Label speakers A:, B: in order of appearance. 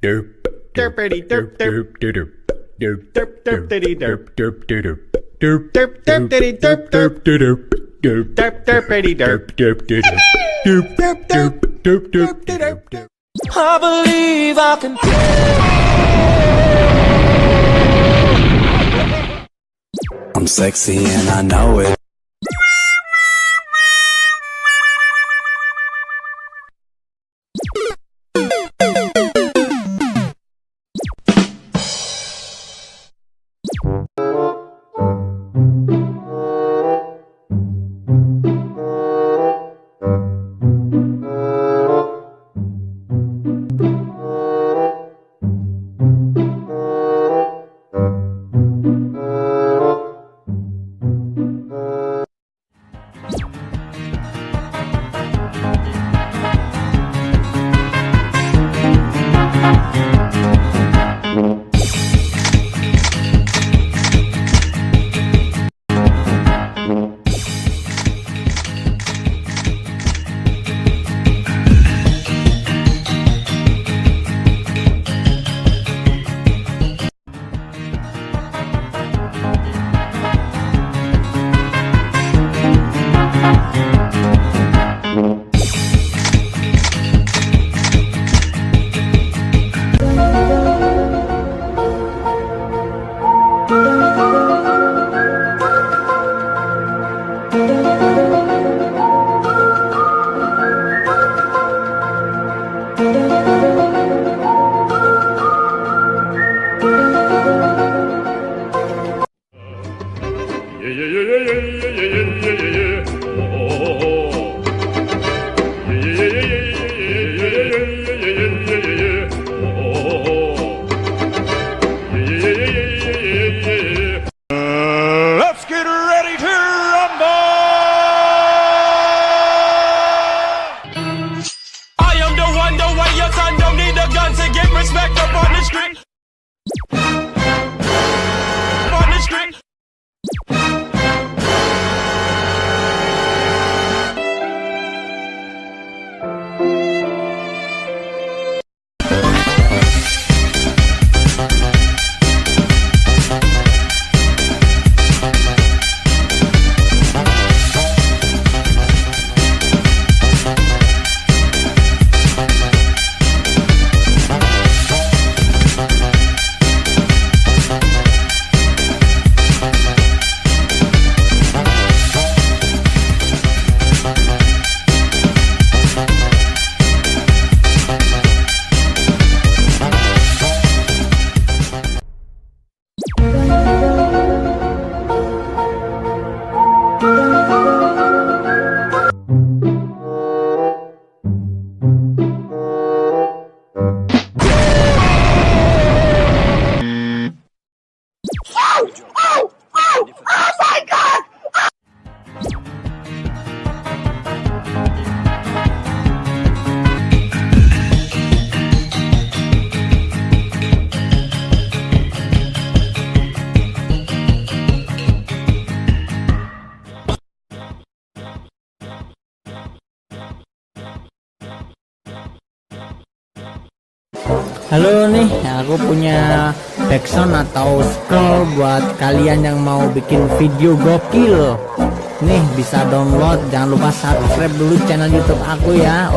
A: Derpity derp derp derp derp derpity derp derp derp derp derpity derp derp derp derp derpity derp derp derp derp derp derp derp derp.
B: I believe I can.
C: I'm sexy and I know it.
B: Let's get ready to rumble! I am the one, the way your son don't need a gun to get respect up on the street. On the street.
D: Halo nih, aku punya backsound atau scroll buat kalian yang mau bikin video gokil. Nih bisa download, jangan lupa subscribe dulu channel YouTube aku ya.